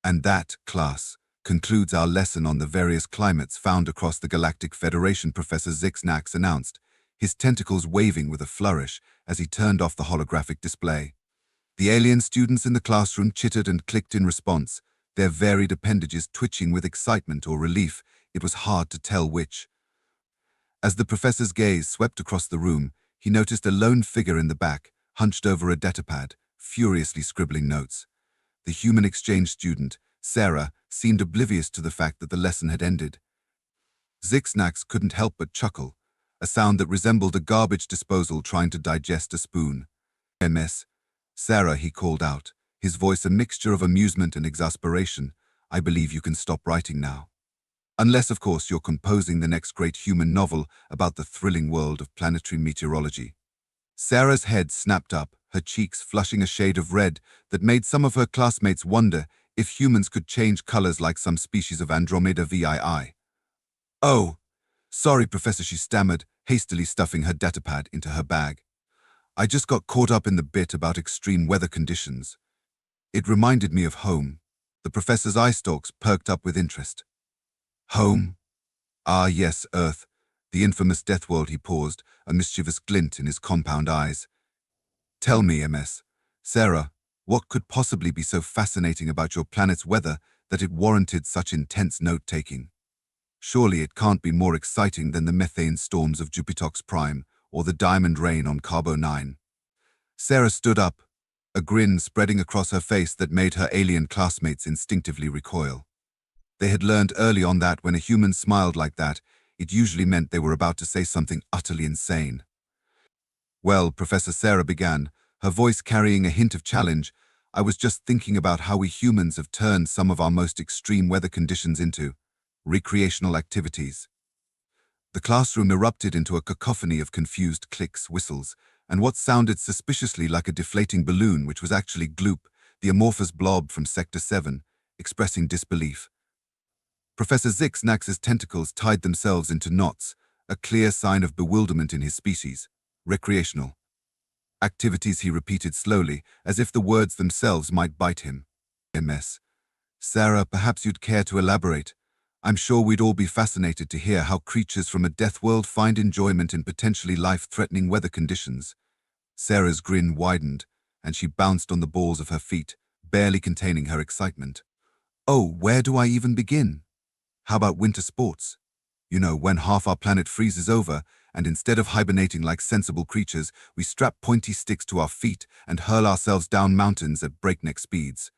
And that, class, concludes our lesson on the various climates found across the Galactic Federation, Professor Zixnax announced, his tentacles waving with a flourish as he turned off the holographic display. The alien students in the classroom chittered and clicked in response, their varied appendages twitching with excitement or relief. It was hard to tell which. As the professor's gaze swept across the room, he noticed a lone figure in the back, hunched over a datapad, furiously scribbling notes. The human exchange student, Sarah, seemed oblivious to the fact that the lesson had ended. Zixnax couldn't help but chuckle, a sound that resembled a garbage disposal trying to digest a spoon. "MS. Sarah," he called out, his voice a mixture of amusement and exasperation, "I believe you can stop writing now. Unless, of course, you're composing the next great human novel about the thrilling world of planetary meteorology." Sarah's head snapped up, her cheeks flushing a shade of red that made some of her classmates wonder if humans could change colors like some species of Andromeda VII. "Oh, sorry, Professor," she stammered, hastily stuffing her datapad into her bag. "I just got caught up in the bit about extreme weather conditions. It reminded me of home." The professor's eye stalks perked up with interest. "Home? Ah, yes, Earth. The infamous Deathworld." He paused, a mischievous glint in his compound eyes. "Tell me, MS. Sarah, what could possibly be so fascinating about your planet's weather that it warranted such intense note-taking? Surely it can't be more exciting than the methane storms of Jupitox Prime or the diamond rain on Carbo 9. Sarah stood up, a grin spreading across her face that made her alien classmates instinctively recoil. They had learned early on that when a human smiled like that, it usually meant they were about to say something utterly insane. "Well," Professor Sarah began, her voice carrying a hint of challenge, "I was just thinking about how we humans have turned some of our most extreme weather conditions into recreational activities." The classroom erupted into a cacophony of confused clicks, whistles, and what sounded suspiciously like a deflating balloon, which was actually Gloop, the amorphous blob from Sector 7, expressing disbelief. Professor Zixnax's tentacles tied themselves into knots, a clear sign of bewilderment in his species. "Recreational activities," he repeated slowly, as if the words themselves might bite him. "MS. Sarah, perhaps you'd care to elaborate. I'm sure we'd all be fascinated to hear how creatures from a death world find enjoyment in potentially life-threatening weather conditions." Sarah's grin widened, and she bounced on the balls of her feet, barely containing her excitement. "Oh, where do I even begin? How about winter sports? You know, when half our planet freezes over, and instead of hibernating like sensible creatures, we strap pointy sticks to our feet and hurl ourselves down mountains at breakneck speeds."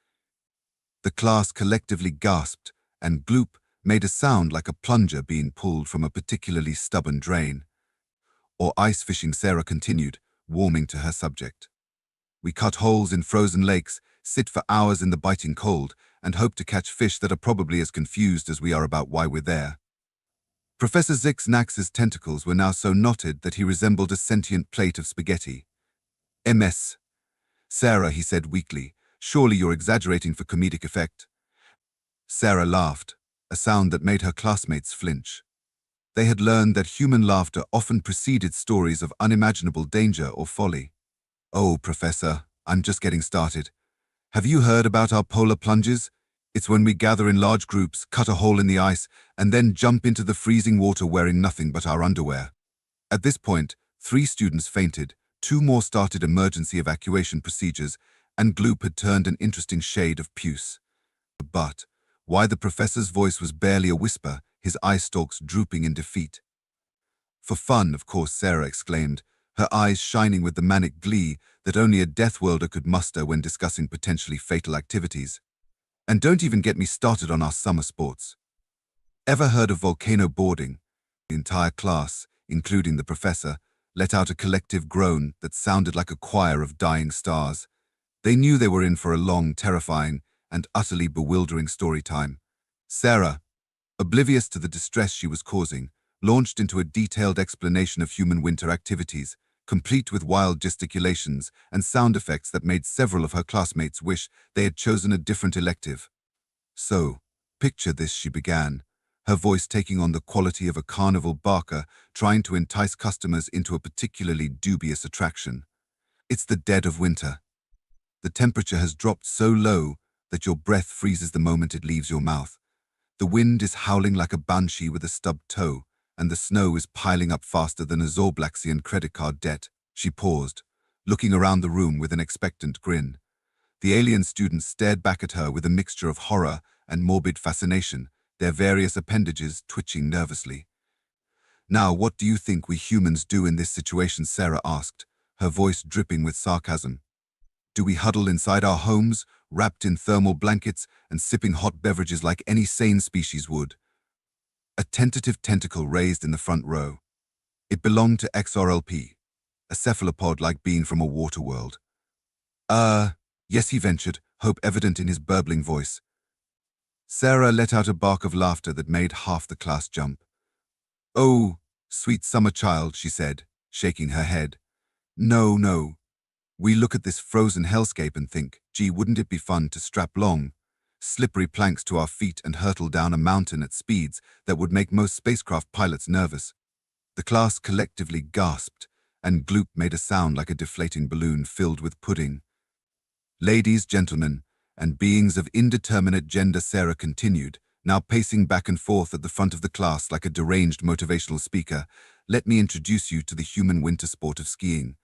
The class collectively gasped, and Gloop made a sound like a plunger being pulled from a particularly stubborn drain. "Or ice fishing," Sarah continued, warming to her subject. "We cut holes in frozen lakes, sit for hours in the biting cold, and hope to catch fish that are probably as confused as we are about why we're there." Professor Zixnax's tentacles were now so knotted that he resembled a sentient plate of spaghetti. "MS. Sarah," he said weakly, "surely you're exaggerating for comedic effect." Sarah laughed, a sound that made her classmates flinch. They had learned that human laughter often preceded stories of unimaginable danger or folly. "Oh, Professor, I'm just getting started. Have you heard about our polar plunges? It's when we gather in large groups, cut a hole in the ice, and then jump into the freezing water wearing nothing but our underwear." At this point, 3 students fainted, 2 more started emergency evacuation procedures, and Gloop had turned an interesting shade of puce. But why the professor's voice was barely a whisper, his eye stalks drooping in defeat. "For fun, of course," Sarah exclaimed, her eyes shining with the manic glee that only a Deathworlder could muster when discussing potentially fatal activities. "And don't even get me started on our summer sports. Ever heard of volcano boarding?" The entire class, including the professor, let out a collective groan that sounded like a choir of dying stars. They knew they were in for a long, terrifying, and utterly bewildering story time. Sarah, oblivious to the distress she was causing, launched into a detailed explanation of human winter activities, complete with wild gesticulations and sound effects that made several of her classmates wish they had chosen a different elective. "So, picture this," she began, her voice taking on the quality of a carnival barker trying to entice customers into a particularly dubious attraction. "It's the dead of winter. The temperature has dropped so low that your breath freezes the moment it leaves your mouth. The wind is howling like a banshee with a stubbed toe, and the snow is piling up faster than a Zorblaxian credit card debt. She paused, looking around the room with an expectant grin. The alien students stared back at her with a mixture of horror and morbid fascination, their various appendages twitching nervously. "Now, what do you think we humans do in this situation?" Sarah asked, her voice dripping with sarcasm. "Do we huddle inside our homes, wrapped in thermal blankets and sipping hot beverages like any sane species would?" A tentative tentacle raised in the front row. It belonged to XRLP, a cephalopod-like being from a water world. Yes," he ventured, hope evident in his burbling voice. Sarah let out a bark of laughter that made half the class jump. "Oh, sweet summer child," she said, shaking her head. No. We look at this frozen hellscape and think, gee, wouldn't it be fun to strap long, slippery planks to our feet and hurtle down a mountain at speeds that would make most spacecraft pilots nervous. The class collectively gasped, and Gloop made a sound like a deflating balloon filled with pudding. "Ladies, gentlemen, and beings of indeterminate gender," Sarah continued, now pacing back and forth at the front of the class like a deranged motivational speaker, "let me introduce you to the human winter sport of skiing."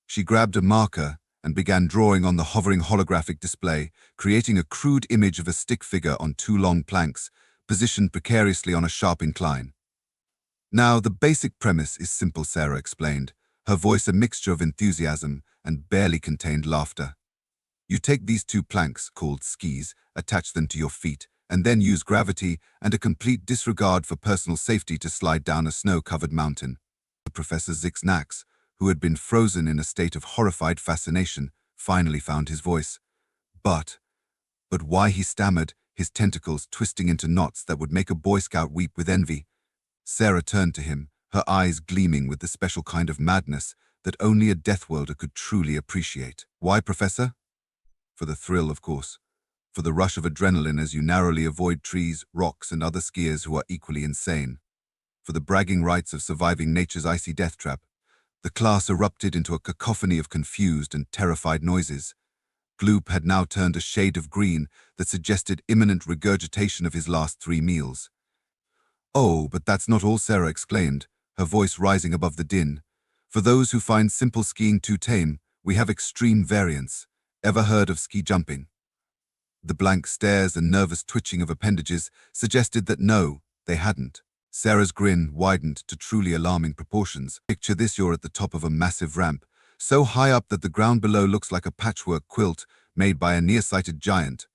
She grabbed a marker and began drawing on the hovering holographic display, creating a crude image of a stick figure on two long planks, positioned precariously on a sharp incline. "Now, the basic premise is simple," Sarah explained, her voice a mixture of enthusiasm and barely contained laughter. "You take these two planks, called skis, attach them to your feet, and then use gravity and a complete disregard for personal safety to slide down a snow-covered mountain." Professor Zixnax, who had been frozen in a state of horrified fascination, finally found his voice. But why?" he stammered, his tentacles twisting into knots that would make a Boy Scout weep with envy. Sarah turned to him, her eyes gleaming with the special kind of madness that only a Deathworlder could truly appreciate. "Why, Professor?" "For the thrill, of course. For the rush of adrenaline as you narrowly avoid trees, rocks, and other skiers who are equally insane. For the bragging rights of surviving nature's icy death trap." The class erupted into a cacophony of confused and terrified noises. Gloop had now turned a shade of green that suggested imminent regurgitation of his last 3 meals. "Oh, but that's not all," Sarah exclaimed, her voice rising above the din. "For those who find simple skiing too tame, we have extreme variants. Ever heard of ski jumping?" The blank stares and nervous twitching of appendages suggested that no, they hadn't. Sarah's grin widened to truly alarming proportions. "Picture this, you're at the top of a massive ramp, so high up that the ground below looks like a patchwork quilt made by a nearsighted giant.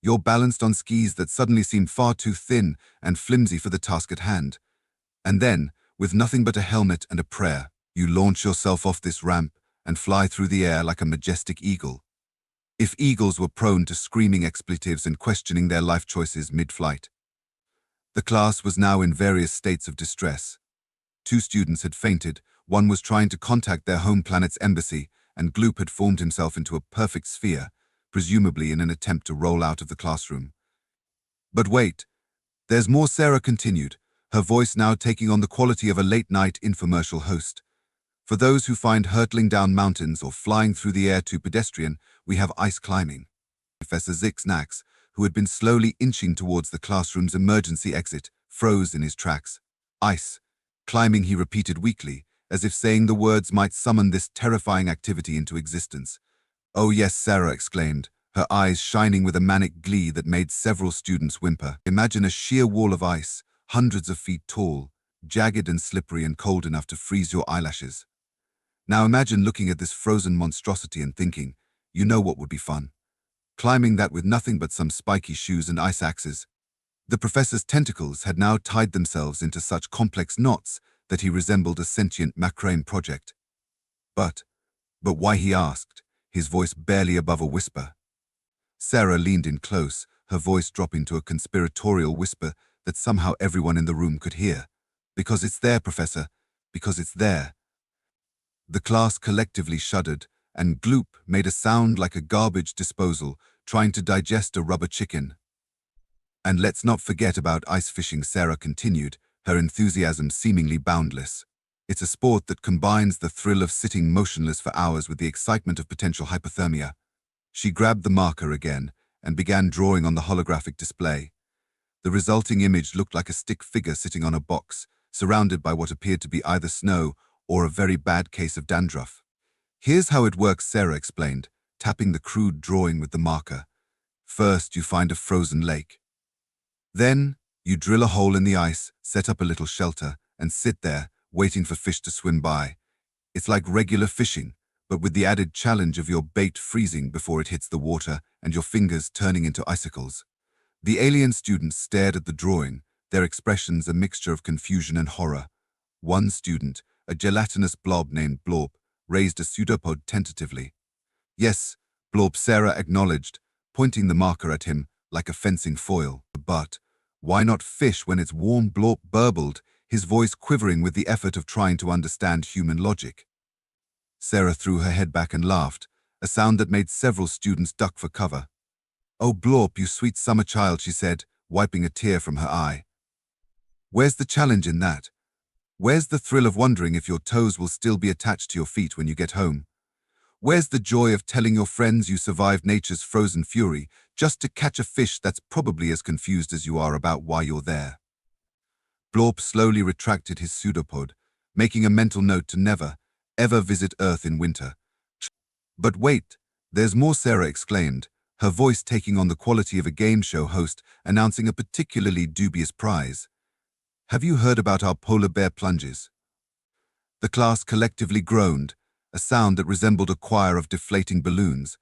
You're balanced on skis that suddenly seem far too thin and flimsy for the task at hand. And then, with nothing but a helmet and a prayer, you launch yourself off this ramp and fly through the air like a majestic eagle." If eagles were prone to screaming expletives and questioning their life choices mid-flight. The class was now in various states of distress. 2 students had fainted, one was trying to contact their home planet's embassy, and Gloop had formed himself into a perfect sphere, presumably in an attempt to roll out of the classroom. "But wait, there's more," Sarah continued, her voice now taking on the quality of a late-night infomercial host. "For those who find hurtling down mountains or flying through the air too pedestrian, we have ice climbing." Professor Zixnax, who had been slowly inching towards the classroom's emergency exit, froze in his tracks. "Ice climbing," he repeated weakly, as if saying the words might summon this terrifying activity into existence. "Oh yes," Sarah exclaimed, her eyes shining with a manic glee that made several students whimper. "Imagine a sheer wall of ice, hundreds of feet tall, jagged and slippery and cold enough to freeze your eyelashes. Now imagine looking at this frozen monstrosity and thinking, you know what would be fun? Climbing that with nothing but some spiky shoes and ice axes." The professor's tentacles had now tied themselves into such complex knots that he resembled a sentient macrame project. But why?" he asked, his voice barely above a whisper. Sarah leaned in close, her voice dropping to a conspiratorial whisper that somehow everyone in the room could hear. "Because it's there, Professor. Because it's there." The class collectively shuddered, and Gloop made a sound like a garbage disposal trying to digest a rubber chicken. "And let's not forget about ice fishing," Sarah continued, her enthusiasm seemingly boundless. "It's a sport that combines the thrill of sitting motionless for hours with the excitement of potential hypothermia." She grabbed the marker again and began drawing on the holographic display. The resulting image looked like a stick figure sitting on a box, surrounded by what appeared to be either snow or a very bad case of dandruff. "Here's how it works," Sarah explained, tapping the crude drawing with the marker. "First, you find a frozen lake. Then, you drill a hole in the ice, set up a little shelter, and sit there, waiting for fish to swim by. It's like regular fishing, but with the added challenge of your bait freezing before it hits the water and your fingers turning into icicles." The alien students stared at the drawing, their expressions a mixture of confusion and horror. One student, a gelatinous blob named Blorp, raised a pseudopod tentatively. "Yes," Blorp, Sarah acknowledged, pointing the marker at him like a fencing foil. "But why not fish when it's warm?" Blorp burbled, his voice quivering with the effort of trying to understand human logic. Sarah threw her head back and laughed, a sound that made several students duck for cover. "Oh, Blorp, you sweet summer child," she said, wiping a tear from her eye. "Where's the challenge in that? Where's the thrill of wondering if your toes will still be attached to your feet when you get home? Where's the joy of telling your friends you survived nature's frozen fury just to catch a fish that's probably as confused as you are about why you're there?" Blorp slowly retracted his pseudopod, making a mental note to never, ever visit Earth in winter. "But wait, there's more," Sarah exclaimed, her voice taking on the quality of a game show host announcing a particularly dubious prize. "Have you heard about our polar bear plunges?" The class collectively groaned, a sound that resembled a choir of deflating balloons.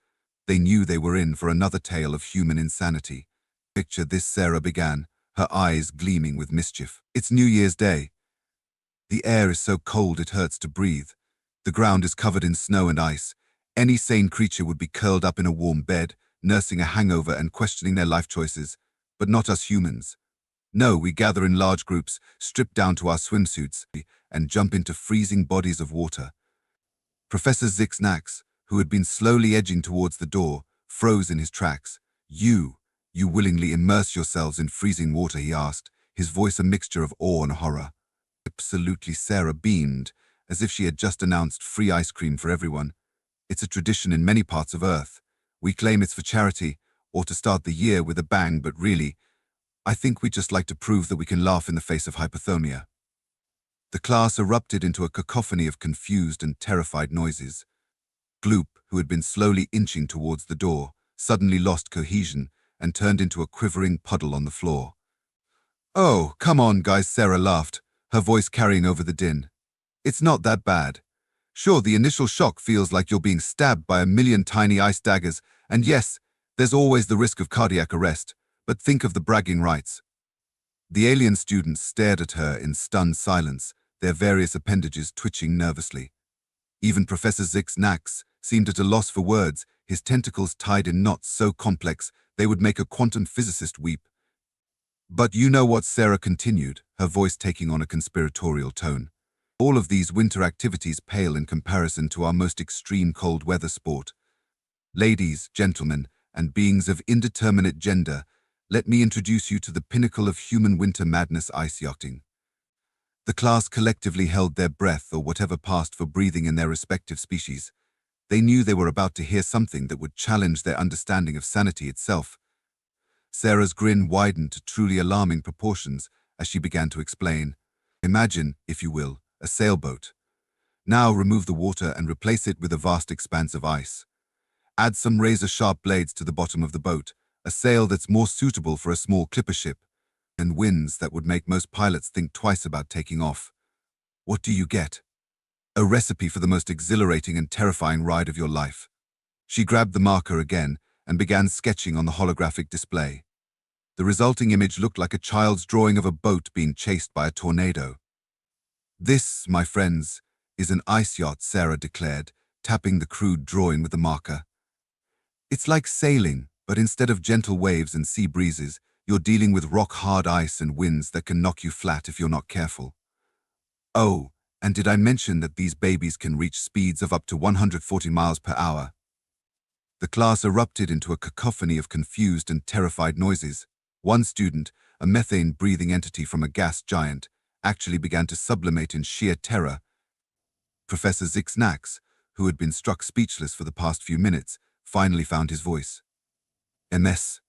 They knew they were in for another tale of human insanity. "Picture this," Sarah began, her eyes gleaming with mischief. "It's New Year's Day. The air is so cold it hurts to breathe. The ground is covered in snow and ice. Any sane creature would be curled up in a warm bed, nursing a hangover and questioning their life choices, but not us humans. No, we gather in large groups, strip down to our swimsuits, and jump into freezing bodies of water." Professor Zixnax, who had been slowly edging towards the door, froze in his tracks. You willingly immerse yourselves in freezing water?" he asked, his voice a mixture of awe and horror. "Absolutely," Sarah beamed, as if she had just announced free ice cream for everyone. "It's a tradition in many parts of Earth. We claim it's for charity, or to start the year with a bang, but really, I think we just like to prove that we can laugh in the face of hypothermia." The class erupted into a cacophony of confused and terrified noises. Gloop, who had been slowly inching towards the door, suddenly lost cohesion and turned into a quivering puddle on the floor. "Oh, come on, guys," Sarah laughed, her voice carrying over the din. "It's not that bad. Sure, the initial shock feels like you're being stabbed by a million tiny ice daggers, and yes, there's always the risk of cardiac arrest, but think of the bragging rights." The alien students stared at her in stunned silence, their various appendages twitching nervously. Even Professor Zixnax seemed at a loss for words, his tentacles tied in knots so complex they would make a quantum physicist weep. "But you know what," Sarah continued, her voice taking on a conspiratorial tone. "All of these winter activities pale in comparison to our most extreme cold weather sport. Ladies, gentlemen, and beings of indeterminate gender, let me introduce you to the pinnacle of human winter madness, ice yachting." The class collectively held their breath, or whatever passed for breathing in their respective species. They knew they were about to hear something that would challenge their understanding of sanity itself. Sarah's grin widened to truly alarming proportions as she began to explain. "Imagine, if you will, a sailboat. Now remove the water and replace it with a vast expanse of ice. Add some razor-sharp blades to the bottom of the boat, a sail that's more suitable for a small clipper ship, and winds that would make most pilots think twice about taking off. What do you get? A recipe for the most exhilarating and terrifying ride of your life." She grabbed the marker again and began sketching on the holographic display. The resulting image looked like a child's drawing of a boat being chased by a tornado. "This, my friends, is an ice yacht," Sarah declared, tapping the crude drawing with the marker. "It's like sailing, but instead of gentle waves and sea breezes, you're dealing with rock-hard ice and winds that can knock you flat if you're not careful. Oh, and did I mention that these babies can reach speeds of up to 140 miles per hour?" The class erupted into a cacophony of confused and terrified noises. One student, a methane-breathing entity from a gas giant, actually began to sublimate in sheer terror. Professor Zixnax, who had been struck speechless for the past few minutes, finally found his voice. MS.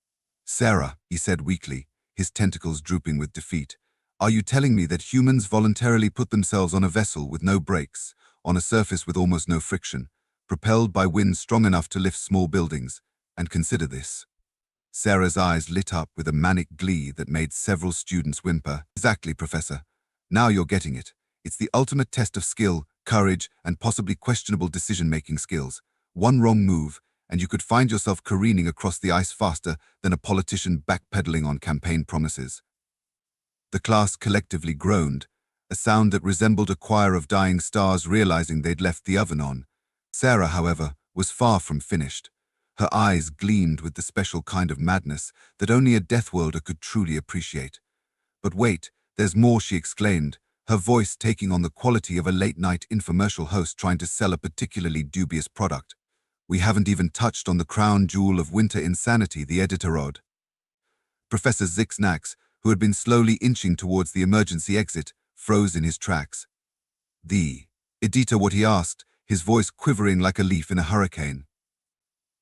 Sarah, he said weakly, his tentacles drooping with defeat. Are you telling me that humans voluntarily put themselves on a vessel with no brakes, on a surface with almost no friction, propelled by winds strong enough to lift small buildings, and consider this? Sarah's eyes lit up with a manic glee that made several students whimper. Exactly, Professor. Now you're getting it. It's the ultimate test of skill, courage, and possibly questionable decision-making skills. One wrong move, and you could find yourself careening across the ice faster than a politician backpedaling on campaign promises. The class collectively groaned, a sound that resembled a choir of dying stars realizing they'd left the oven on. Sarah, however, was far from finished. Her eyes gleamed with the special kind of madness that only a Deathworlder could truly appreciate. But wait, there's more, she exclaimed, her voice taking on the quality of a late-night infomercial host trying to sell a particularly dubious product. We haven't even touched on the crown jewel of winter insanity, the Editorod. Professor Zixnax, who had been slowly inching towards the emergency exit, froze in his tracks. The Edita, what he asked, his voice quivering like a leaf in a hurricane.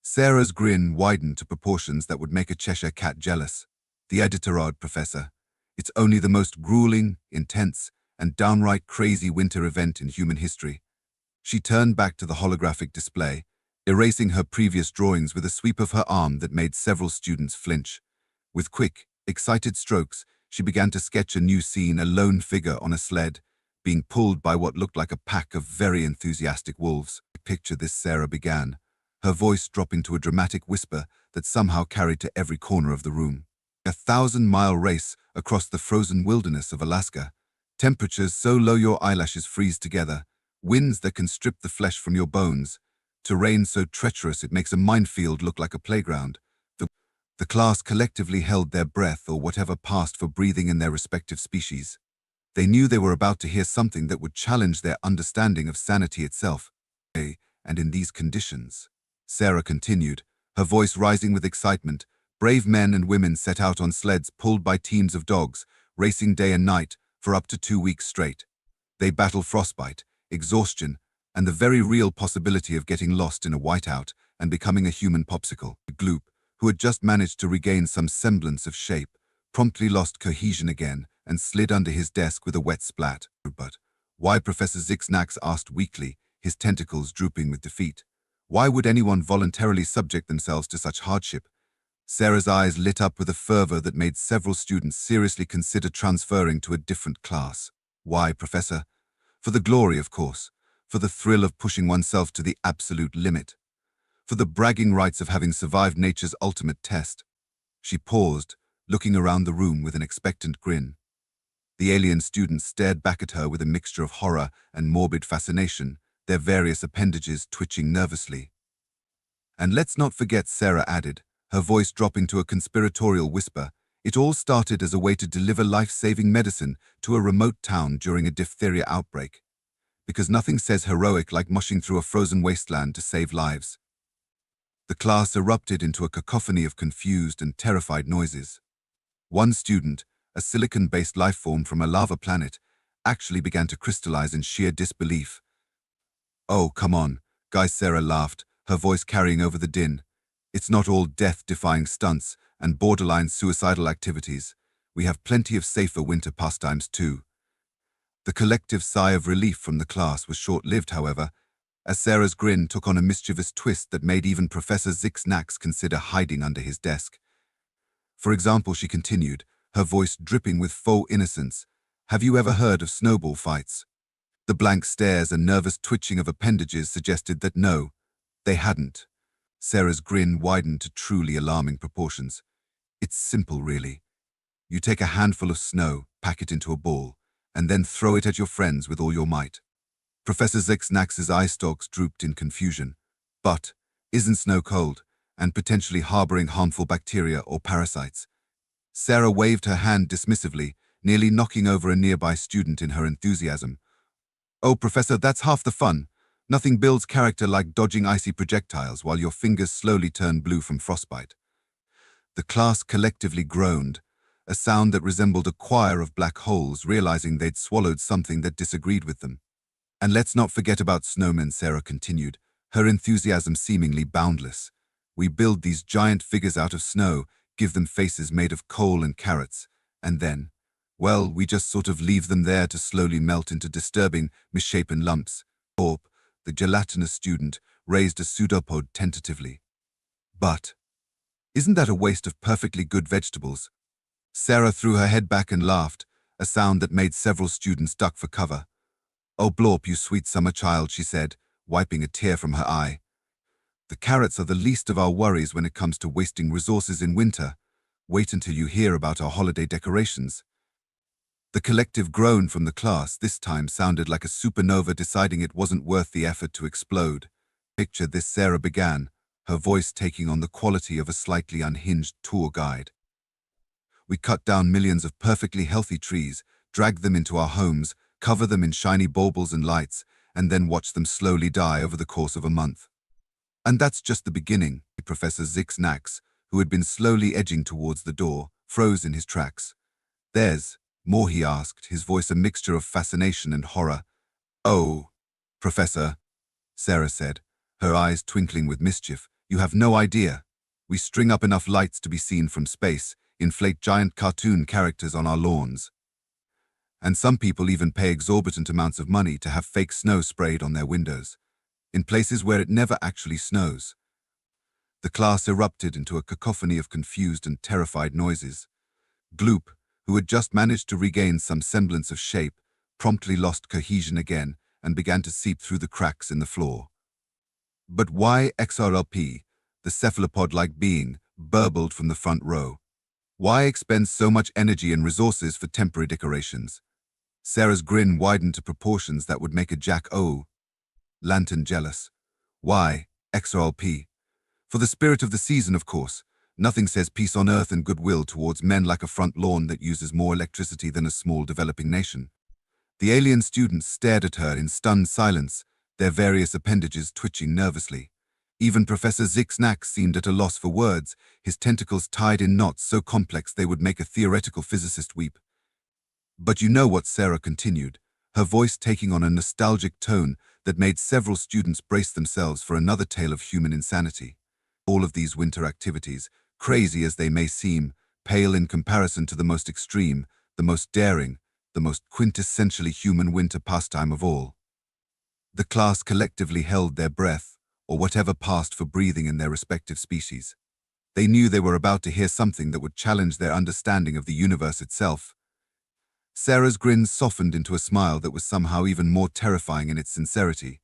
Sarah's grin widened to proportions that would make a Cheshire cat jealous. The Editorod, Professor. It's only the most grueling, intense, and downright crazy winter event in human history. She turned back to the holographic display, erasing her previous drawings with a sweep of her arm that made several students flinch. With quick, excited strokes, she began to sketch a new scene, a lone figure on a sled, being pulled by what looked like a pack of very enthusiastic wolves. Picture this, Sarah began, her voice dropping to a dramatic whisper that somehow carried to every corner of the room. A 1,000-mile race across the frozen wilderness of Alaska. Temperatures so low your eyelashes freeze together, winds that can strip the flesh from your bones, terrain so treacherous it makes a minefield look like a playground. The class collectively held their breath, or whatever passed for breathing in their respective species. They knew they were about to hear something that would challenge their understanding of sanity itself. And in these conditions, Sarah continued, her voice rising with excitement, brave men and women set out on sleds pulled by teams of dogs, racing day and night for up to 2 weeks straight. They battle frostbite, exhaustion, and the very real possibility of getting lost in a whiteout and becoming a human popsicle. Gloop, who had just managed to regain some semblance of shape, promptly lost cohesion again and slid under his desk with a wet splat. But why? Professor Zixnax asked weakly, his tentacles drooping with defeat. Why would anyone voluntarily subject themselves to such hardship? Sarah's eyes lit up with a fervor that made several students seriously consider transferring to a different class. Why, Professor? For the glory, of course. For the thrill of pushing oneself to the absolute limit. For the bragging rights of having survived nature's ultimate test. She paused, looking around the room with an expectant grin. The alien students stared back at her with a mixture of horror and morbid fascination, their various appendages twitching nervously. And let's not forget, Sarah added, her voice dropping to a conspiratorial whisper, it all started as a way to deliver life-saving medicine to a remote town during a diphtheria outbreak. Because nothing says heroic like mushing through a frozen wasteland to save lives. The class erupted into a cacophony of confused and terrified noises. One student, a silicon-based life form from a lava planet, actually began to crystallize in sheer disbelief. Oh, come on, guys, Sarah laughed, her voice carrying over the din. It's not all death-defying stunts and borderline suicidal activities. We have plenty of safer winter pastimes too. The collective sigh of relief from the class was short-lived, however, as Sarah's grin took on a mischievous twist that made even Professor Zixnax consider hiding under his desk. For example, she continued, her voice dripping with faux innocence, have you ever heard of snowball fights? The blank stares and nervous twitching of appendages suggested that no, they hadn't. Sarah's grin widened to truly alarming proportions. It's simple, really. You take a handful of snow, pack it into a ball, and then throw it at your friends with all your might. Professor Zixnax's eye stalks drooped in confusion. But, isn't snow cold, and potentially harboring harmful bacteria or parasites? Sarah waved her hand dismissively, nearly knocking over a nearby student in her enthusiasm. Oh, Professor, that's half the fun. Nothing builds character like dodging icy projectiles while your fingers slowly turn blue from frostbite. The class collectively groaned, a sound that resembled a choir of black holes realizing they'd swallowed something that disagreed with them. And let's not forget about snowmen, Sarah continued, her enthusiasm seemingly boundless. We build these giant figures out of snow, give them faces made of coal and carrots, and then, well, we just sort of leave them there to slowly melt into disturbing, misshapen lumps. Orp, the gelatinous student, raised a pseudopod tentatively. But isn't that a waste of perfectly good vegetables? Sarah threw her head back and laughed, a sound that made several students duck for cover. Oh, Blorp, you sweet summer child, she said, wiping a tear from her eye. The carrots are the least of our worries when it comes to wasting resources in winter. Wait until you hear about our holiday decorations. The collective groan from the class this time sounded like a supernova deciding it wasn't worth the effort to explode. Picture this, Sarah began, her voice taking on the quality of a slightly unhinged tour guide. We cut down millions of perfectly healthy trees, drag them into our homes, cover them in shiny baubles and lights, and then watch them slowly die over the course of a month. And that's just the beginning. Professor Zix-Nax, who had been slowly edging towards the door, froze in his tracks. There's more, he asked, his voice a mixture of fascination and horror. Oh, Professor, Sarah said, her eyes twinkling with mischief, you have no idea. We string up enough lights to be seen from space, inflate giant cartoon characters on our lawns. And some people even pay exorbitant amounts of money to have fake snow sprayed on their windows, in places where it never actually snows. The class erupted into a cacophony of confused and terrified noises. Gloop, who had just managed to regain some semblance of shape, promptly lost cohesion again and began to seep through the cracks in the floor. But why XRLP, the cephalopod-like being, burbled from the front row? Why expend so much energy and resources for temporary decorations? Sarah's grin widened to proportions that would make a Jack-o'-lantern jealous. Why, XRLP? For the spirit of the season, of course. Nothing says peace on earth and goodwill towards men like a front lawn that uses more electricity than a small developing nation. The alien students stared at her in stunned silence, their various appendages twitching nervously. Even Professor Zix-Nax seemed at a loss for words, his tentacles tied in knots so complex they would make a theoretical physicist weep. But you know what, Sarah continued, her voice taking on a nostalgic tone that made several students brace themselves for another tale of human insanity. All of these winter activities, crazy as they may seem, pale in comparison to the most extreme, the most daring, the most quintessentially human winter pastime of all. The class collectively held their breath, or whatever passed for breathing in their respective species. They knew they were about to hear something that would challenge their understanding of the universe itself. Sarah's grin softened into a smile that was somehow even more terrifying in its sincerity.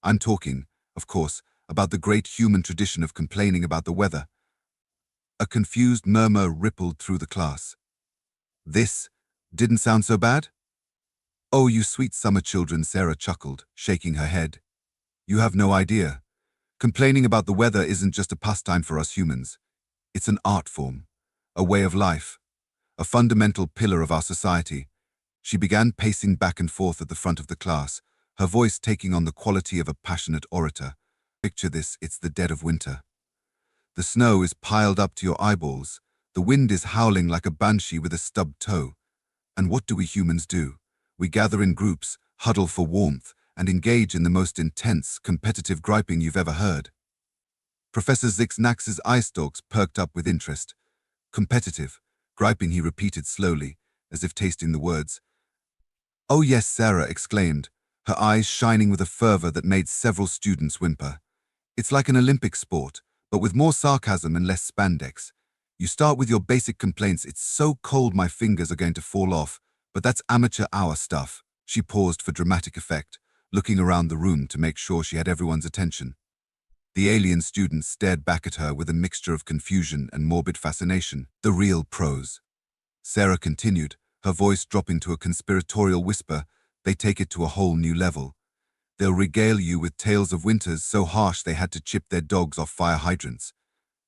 I'm talking, of course, about the great human tradition of complaining about the weather. A confused murmur rippled through the class. This didn't sound so bad? Oh, you sweet summer children, Sarah chuckled, shaking her head. You have no idea. Complaining about the weather isn't just a pastime for us humans. It's an art form, a way of life, a fundamental pillar of our society. She began pacing back and forth at the front of the class, her voice taking on the quality of a passionate orator. Picture this, it's the dead of winter. The snow is piled up to your eyeballs. The wind is howling like a banshee with a stubbed toe. And what do we humans do? We gather in groups, huddle for warmth, and engage in the most intense, competitive griping you've ever heard. Professor Zix-Nax's eye stalks perked up with interest. Competitive, griping, he repeated slowly, as if tasting the words. Oh yes, Sarah exclaimed, her eyes shining with a fervor that made several students whimper. It's like an Olympic sport, but with more sarcasm and less spandex. You start with your basic complaints, it's so cold my fingers are going to fall off, but that's amateur hour stuff. She paused for dramatic effect, looking around the room to make sure she had everyone's attention. The alien students stared back at her with a mixture of confusion and morbid fascination. The real pros. Sarah continued, her voice dropping to a conspiratorial whisper. They take it to a whole new level. They'll regale you with tales of winters so harsh they had to chip their dogs off fire hydrants.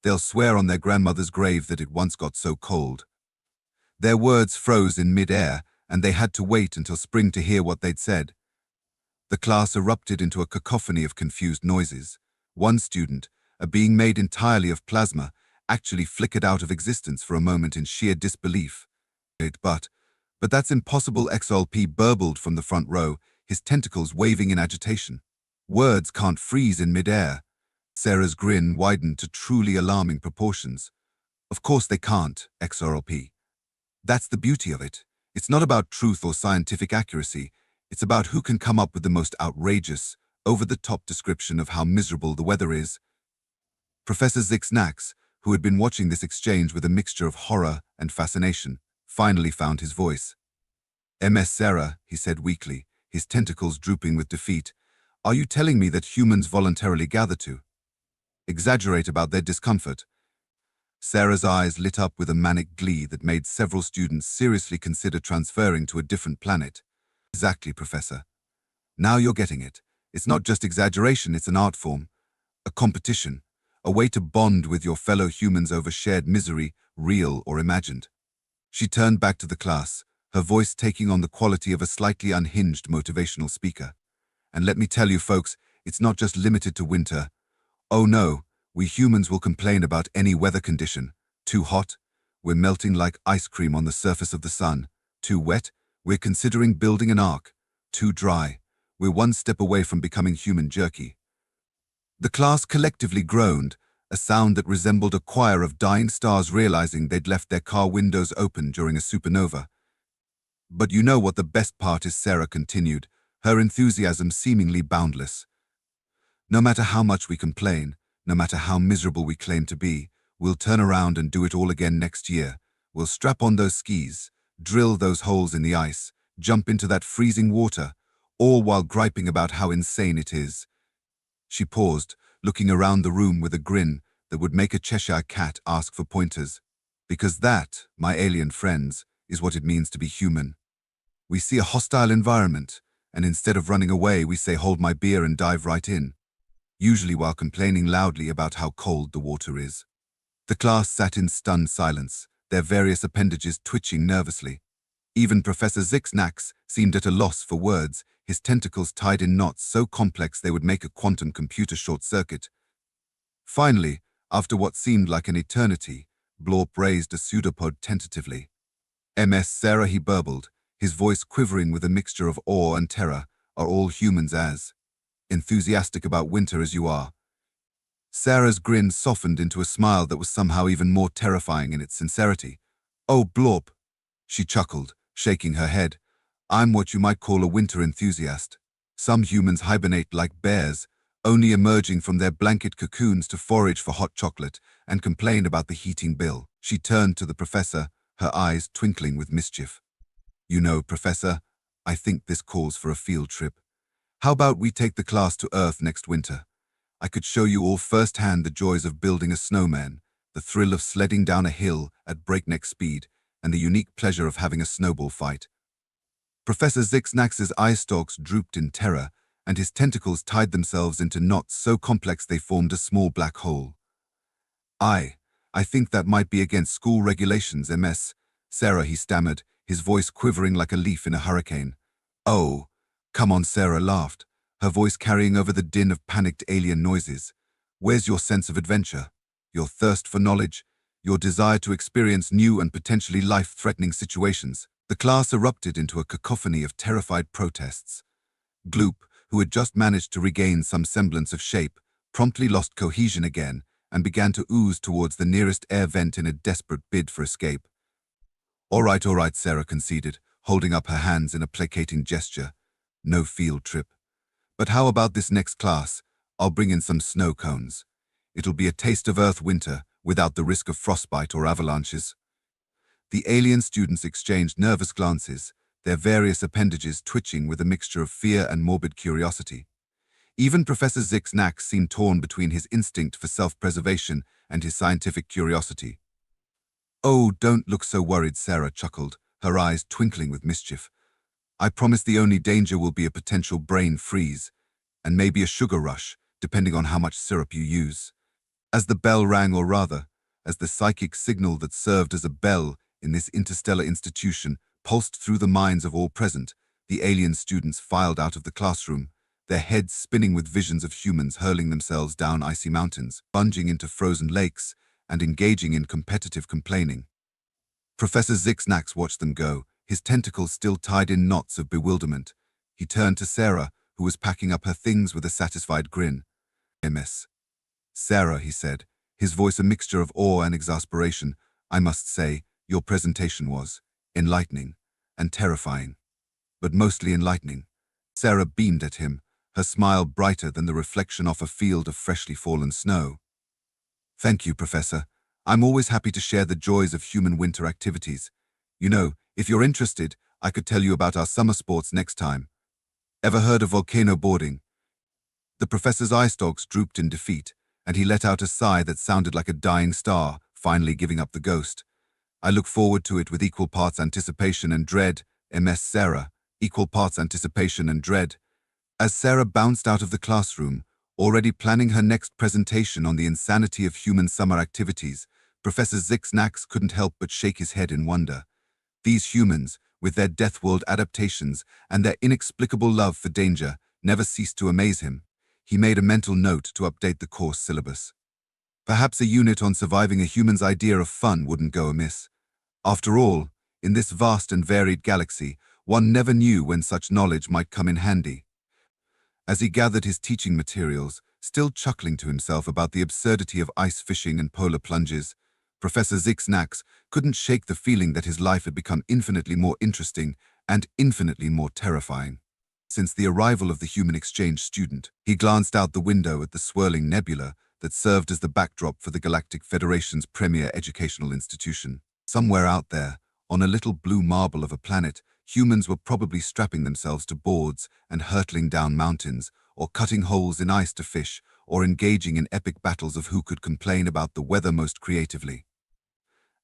They'll swear on their grandmother's grave that it once got so cold. Their words froze in mid-air, and they had to wait until spring to hear what they'd said. The class erupted into a cacophony of confused noises. One student, a being made entirely of plasma, actually flickered out of existence for a moment in sheer disbelief. But that's impossible, XLP burbled from the front row, his tentacles waving in agitation. Words can't freeze in mid-air. Sarah's grin widened to truly alarming proportions. Of course they can't, XRLP. That's the beauty of it. It's not about truth or scientific accuracy. It's about who can come up with the most outrageous, over-the-top description of how miserable the weather is. Professor Zixnax, who had been watching this exchange with a mixture of horror and fascination, finally found his voice. "Ms. Sarah," he said weakly, his tentacles drooping with defeat, "are you telling me that humans voluntarily gather to exaggerate about their discomfort?" Sarah's eyes lit up with a manic glee that made several students seriously consider transferring to a different planet. "Exactly, Professor. Now you're getting it. It's not just exaggeration, it's an art form, a competition, a way to bond with your fellow humans over shared misery, real or imagined." She turned back to the class, her voice taking on the quality of a slightly unhinged motivational speaker. "And let me tell you, folks, it's not just limited to winter. Oh no, we humans will complain about any weather condition. Too hot? We're melting like ice cream on the surface of the sun. Too wet? We're considering building an ark. Too dry? We're one step away from becoming human jerky." The class collectively groaned, a sound that resembled a choir of dying stars realizing they'd left their car windows open during a supernova. "But you know what the best part is," Sarah continued, her enthusiasm seemingly boundless. "No matter how much we complain, no matter how miserable we claim to be, we'll turn around and do it all again next year. We'll strap on those skis, drill those holes in the ice, jump into that freezing water, all while griping about how insane it is." She paused, looking around the room with a grin that would make a Cheshire cat ask for pointers. "Because that, my alien friends, is what it means to be human. We see a hostile environment, and instead of running away, we say, 'Hold my beer,' and dive right in, usually while complaining loudly about how cold the water is." The class sat in stunned silence, their various appendages twitching nervously. Even Professor Zixnax seemed at a loss for words, his tentacles tied in knots so complex they would make a quantum computer short-circuit. Finally, after what seemed like an eternity, Blorp raised a pseudopod tentatively. "Ms. Sarah," he burbled, his voice quivering with a mixture of awe and terror, "are all humans as enthusiastic about winter as you are?" Sarah's grin softened into a smile that was somehow even more terrifying in its sincerity. "Oh, Blorp," she chuckled, shaking her head, "I'm what you might call a winter enthusiast. Some humans hibernate like bears, only emerging from their blanket cocoons to forage for hot chocolate and complain about the heating bill." She turned to the professor, her eyes twinkling with mischief. "You know, Professor, I think this calls for a field trip. How about we take the class to Earth next winter? I could show you all firsthand the joys of building a snowman, the thrill of sledding down a hill at breakneck speed, and the unique pleasure of having a snowball fight." Professor Zixnax's eye stalks drooped in terror, and his tentacles tied themselves into knots so complex they formed a small black hole. I think that might be against school regulations, Ms. Sarah," he stammered, his voice quivering like a leaf in a hurricane. "Oh, come on," Sarah laughed, her voice carrying over the din of panicked alien noises. "Where's your sense of adventure? Your thirst for knowledge? Your desire to experience new and potentially life-threatening situations?" The class erupted into a cacophony of terrified protests. Gloop, who had just managed to regain some semblance of shape, promptly lost cohesion again and began to ooze towards the nearest air vent in a desperate bid for escape. All right, Sarah conceded, holding up her hands in a placating gesture. "No field trip. But how about this next class? I'll bring in some snow cones. It'll be a taste of Earth winter without the risk of frostbite or avalanches." The alien students exchanged nervous glances, their various appendages twitching with a mixture of fear and morbid curiosity. Even Professor Zixnax seemed torn between his instinct for self-preservation and his scientific curiosity. "Oh, don't look so worried," Sarah chuckled, her eyes twinkling with mischief. "I promise the only danger will be a potential brain freeze, and maybe a sugar rush, depending on how much syrup you use." As the bell rang, or rather, as the psychic signal that served as a bell in this interstellar institution pulsed through the minds of all present, the alien students filed out of the classroom, their heads spinning with visions of humans hurling themselves down icy mountains, plunging into frozen lakes, and engaging in competitive complaining. Professor Zixnax watched them go, his tentacles still tied in knots of bewilderment. He turned to Sarah, who was packing up her things with a satisfied grin. "Ms. Sarah, he said, his voice a mixture of awe and exasperation, I must say, your presentation was enlightening and terrifying, but mostly enlightening. Sarah beamed at him, her smile brighter than the reflection off a field of freshly fallen snow. Thank you, Professor. I'm always happy to share the joys of human winter activities. You know, if you're interested, I could tell you about our summer sports next time. Ever heard of volcano boarding? The professor's eye stalks drooped in defeat, and he let out a sigh that sounded like a dying star, finally giving up the ghost. I look forward to it with equal parts anticipation and dread, MS Sarah, equal parts anticipation and dread. As Sarah bounced out of the classroom, already planning her next presentation on the insanity of human summer activities, Professor Zixnax couldn't help but shake his head in wonder. These humans, with their Deathworld adaptations and their inexplicable love for danger, never ceased to amaze him. He made a mental note to update the course syllabus. Perhaps a unit on surviving a human's idea of fun wouldn't go amiss. After all, in this vast and varied galaxy, one never knew when such knowledge might come in handy. As he gathered his teaching materials, still chuckling to himself about the absurdity of ice fishing and polar plunges, Professor Zixnax couldn't shake the feeling that his life had become infinitely more interesting and infinitely more terrifying. Since the arrival of the human exchange student, he glanced out the window at the swirling nebula that served as the backdrop for the Galactic Federation's premier educational institution. Somewhere out there, on a little blue marble of a planet, humans were probably strapping themselves to boards and hurtling down mountains, or cutting holes in ice to fish, or engaging in epic battles of who could complain about the weather most creatively.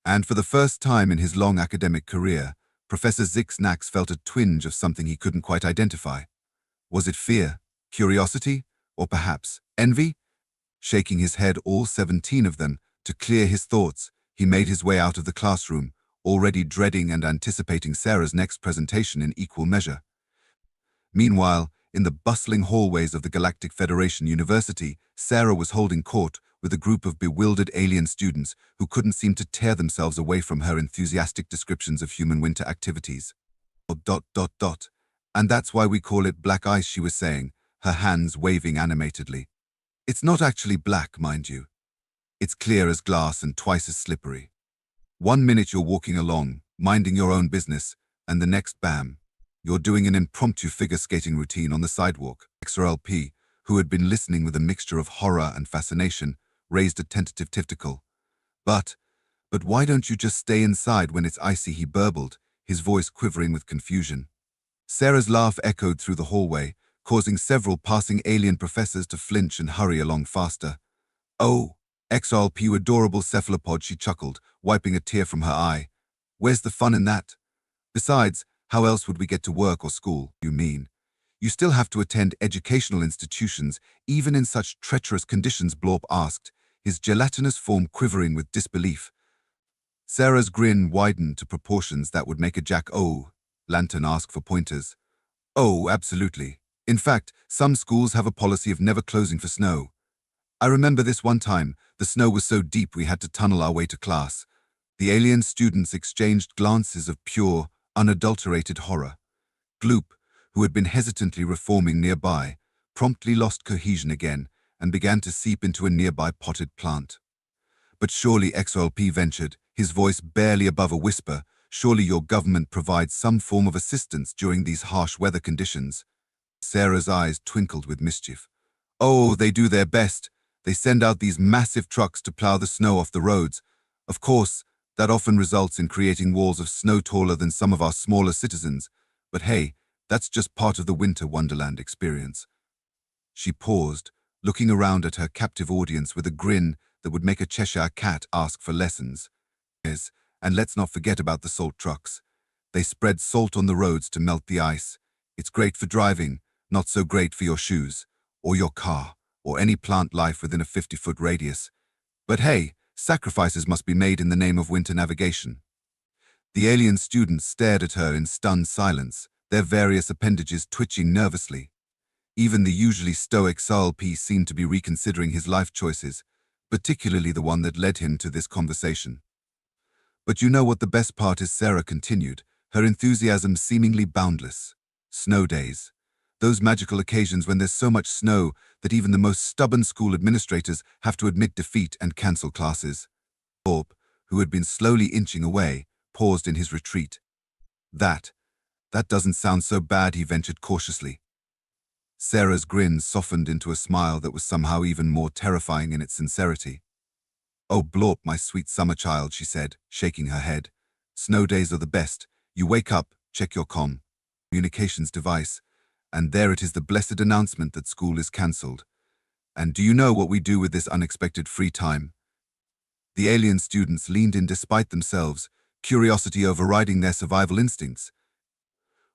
And for the first time in his long academic career, Professor Zixnax felt a twinge of something he couldn't quite identify. Was it fear, curiosity, or perhaps envy? Shaking his head, all 17 of them, to clear his thoughts, he made his way out of the classroom, already dreading and anticipating Sarah's next presentation in equal measure. Meanwhile, in the bustling hallways of the Galactic Federation University, Sarah was holding court with a group of bewildered alien students who couldn't seem to tear themselves away from her enthusiastic descriptions of human winter activities. ... And that's why we call it black ice, she was saying, her hands waving animatedly. It's not actually black, mind you. It's clear as glass and twice as slippery. 1 minute you're walking along, minding your own business, and the next, bam, you're doing an impromptu figure skating routine on the sidewalk. XRLP, who had been listening with a mixture of horror and fascination, raised a tentative tentacle. But why don't you just stay inside when it's icy, he burbled, his voice quivering with confusion. Sarah's laugh echoed through the hallway, causing several passing alien professors to flinch and hurry along faster. Oh, XRLP, you adorable cephalopod, she chuckled, wiping a tear from her eye. Where's the fun in that? Besides, how else would we get to work or school, you mean? You still have to attend educational institutions, even in such treacherous conditions, Blorp asked, his gelatinous form quivering with disbelief. Sarah's grin widened to proportions that would make a jack-o'-lantern ask for pointers. Oh, absolutely. In fact, some schools have a policy of never closing for snow. I remember this one time, the snow was so deep we had to tunnel our way to class. The alien students exchanged glances of pure, unadulterated horror. Gloop, who had been hesitantly reforming nearby, promptly lost cohesion again and began to seep into a nearby potted plant. But surely, XOLP ventured, his voice barely above a whisper, surely your government provides some form of assistance during these harsh weather conditions. Sarah's eyes twinkled with mischief. Oh, they do their best. They send out these massive trucks to plow the snow off the roads. Of course, that often results in creating walls of snow taller than some of our smaller citizens. But hey, that's just part of the winter wonderland experience. She paused, looking around at her captive audience with a grin that would make a Cheshire cat ask for lessons. Yes, and let's not forget about the salt trucks. They spread salt on the roads to melt the ice. It's great for driving, not so great for your shoes, or your car, or any plant life within a 50-foot radius. But hey, sacrifices must be made in the name of winter navigation. The alien students stared at her in stunned silence, their various appendages twitching nervously. Even the usually stoic SLP seemed to be reconsidering his life choices, particularly the one that led him to this conversation. But you know what the best part is, Sarah continued, her enthusiasm seemingly boundless. Snow days. Those magical occasions when there's so much snow that even the most stubborn school administrators have to admit defeat and cancel classes. Thorpe, who had been slowly inching away, paused in his retreat. That doesn't sound so bad, he ventured cautiously. Sarah's grin softened into a smile that was somehow even more terrifying in its sincerity. "Oh, Blorp, my sweet summer child," she said, shaking her head. "Snow days are the best. You wake up, check your communications device, and there it is, the blessed announcement that school is cancelled. And do you know what we do with this unexpected free time?" The alien students leaned in despite themselves, curiosity overriding their survival instincts.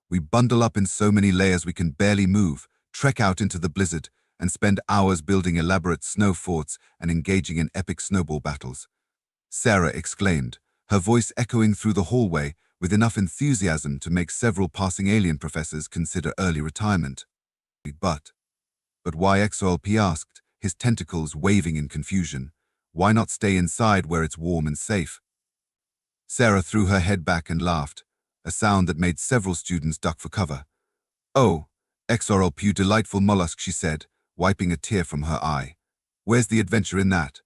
"We bundle up in so many layers we can barely move, trek out into the blizzard, and spend hours building elaborate snow forts and engaging in epic snowball battles," Sarah exclaimed, her voice echoing through the hallway with enough enthusiasm to make several passing alien professors consider early retirement. But why?" XOLP asked, his tentacles waving in confusion. "Why not stay inside where it's warm and safe?" Sarah threw her head back and laughed, a sound that made several students duck for cover. "Oh, XOLP, you delightful mollusk," she said, wiping a tear from her eye. "Where's the adventure in that?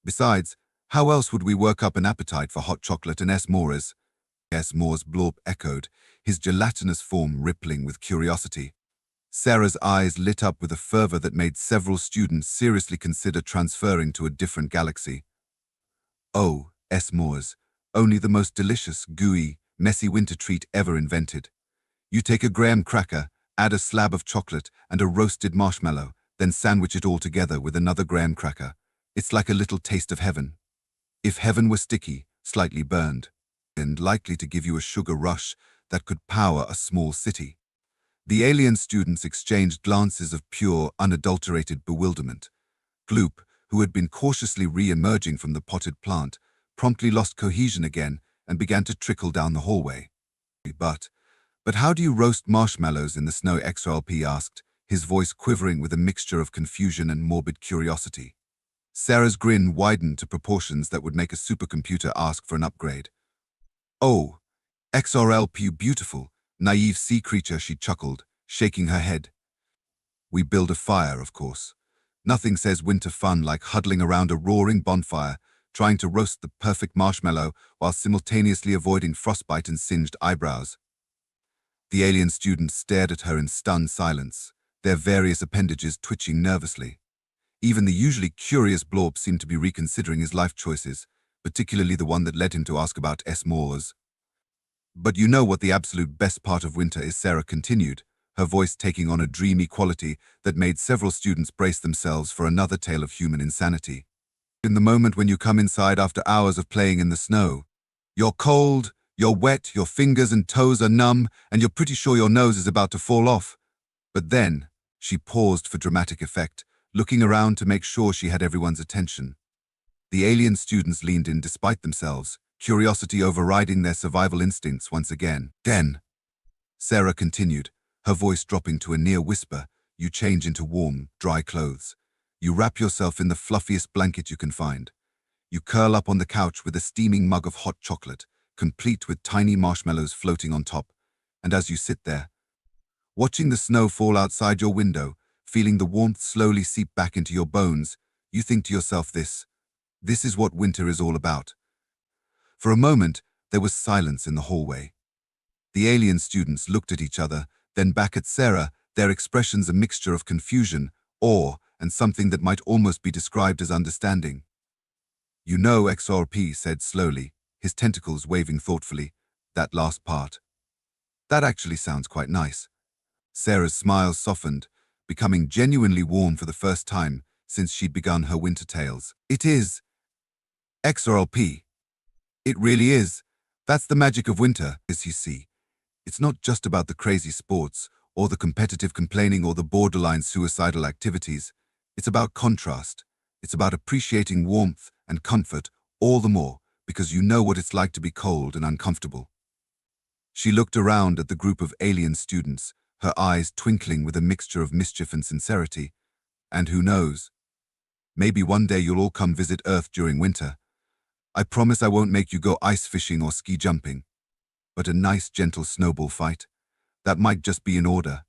Besides, how else would we work up an appetite for hot chocolate and s'mores?" "S'mores," Blorp echoed, his gelatinous form rippling with curiosity. Sarah's eyes lit up with a fervor that made several students seriously consider transferring to a different galaxy. "Oh, s'mores, only the most delicious, gooey, messy winter treat ever invented. You take a graham cracker, add a slab of chocolate and a roasted marshmallow, then sandwich it all together with another graham cracker. It's like a little taste of heaven. If heaven were sticky, slightly burned, and likely to give you a sugar rush that could power a small city." The alien students exchanged glances of pure, unadulterated bewilderment. Gloop, who had been cautiously re-emerging from the potted plant, promptly lost cohesion again and began to trickle down the hallway. But how do you roast marshmallows in the snow?" XOLP asked, his voice quivering with a mixture of confusion and morbid curiosity. Sarah's grin widened to proportions that would make a supercomputer ask for an upgrade. "Oh, XRLP, you beautiful, naive sea creature," she chuckled, shaking her head. "We build a fire, of course. Nothing says winter fun like huddling around a roaring bonfire, trying to roast the perfect marshmallow while simultaneously avoiding frostbite and singed eyebrows." The alien students stared at her in stunned silence, their various appendages twitching nervously. Even the usually curious Blorp seemed to be reconsidering his life choices, particularly the one that led him to ask about s'mores. "But you know what the absolute best part of winter is," Sarah continued, her voice taking on a dreamy quality that made several students brace themselves for another tale of human insanity. "In the moment when you come inside after hours of playing in the snow. You're cold, you're wet, your fingers and toes are numb, and you're pretty sure your nose is about to fall off. But then," she paused for dramatic effect, looking around to make sure she had everyone's attention. The alien students leaned in despite themselves, curiosity overriding their survival instincts once again. "Then," Sarah continued, her voice dropping to a near whisper, "you change into warm, dry clothes. You wrap yourself in the fluffiest blanket you can find. You curl up on the couch with a steaming mug of hot chocolate, complete with tiny marshmallows floating on top. And as you sit there, watching the snow fall outside your window, feeling the warmth slowly seep back into your bones, you think to yourself, this is what winter is all about." For a moment, there was silence in the hallway. The alien students looked at each other, then back at Sarah, their expressions a mixture of confusion, awe, and something that might almost be described as understanding. "You know," XORP said slowly, his tentacles waving thoughtfully, "that last part. That actually sounds quite nice." Sarah's smile softened, becoming genuinely warm for the first time since she'd begun her winter tales. "It is. XORP. It really is. That's the magic of winter, as you see. It's not just about the crazy sports, or the competitive complaining, or the borderline suicidal activities. It's about contrast. It's about appreciating warmth and comfort all the more because you know what it's like to be cold and uncomfortable." She looked around at the group of alien students, her eyes twinkling with a mixture of mischief and sincerity. "And who knows? Maybe one day you'll all come visit Earth during winter. I promise I won't make you go ice fishing or ski jumping. But a nice, gentle snowball fight, that might just be in order."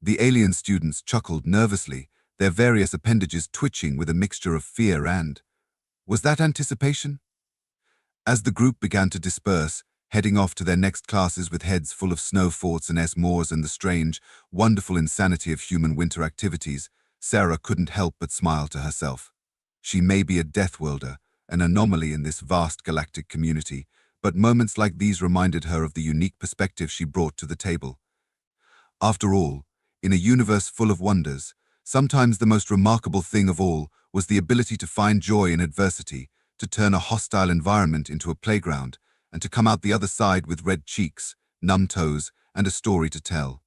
The alien students chuckled nervously, their various appendages twitching with a mixture of fear and, was that anticipation? As the group began to disperse, heading off to their next classes with heads full of snow forts and s'mores and the strange, wonderful insanity of human winter activities, Sarah couldn't help but smile to herself. She may be a Deathworlder, an anomaly in this vast galactic community, but moments like these reminded her of the unique perspective she brought to the table. After all, in a universe full of wonders, sometimes the most remarkable thing of all was the ability to find joy in adversity, to turn a hostile environment into a playground, and to come out the other side with red cheeks, numb toes, and a story to tell.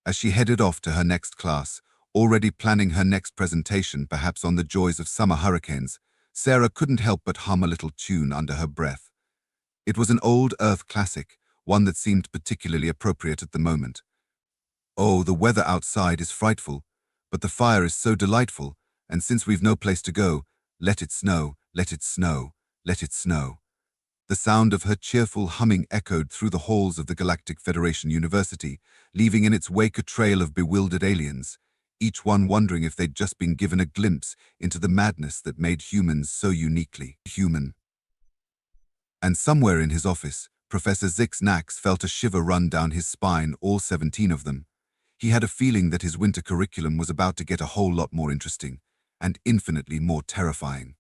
As she headed off to her next class, already planning her next presentation perhaps on the joys of summer hurricanes, Sarah couldn't help but hum a little tune under her breath. It was an old Earth classic, one that seemed particularly appropriate at the moment. Oh, the weather outside is frightful, but the fire is so delightful, and since we've no place to go, let it snow, let it snow, let it snow. The sound of her cheerful humming echoed through the halls of the Galactic Federation University, leaving in its wake a trail of bewildered aliens, each one wondering if they'd just been given a glimpse into the madness that made humans so uniquely human. And somewhere in his office, Professor Zix felt a shiver run down his spine, all 17 of them. He had a feeling that his winter curriculum was about to get a whole lot more interesting and infinitely more terrifying.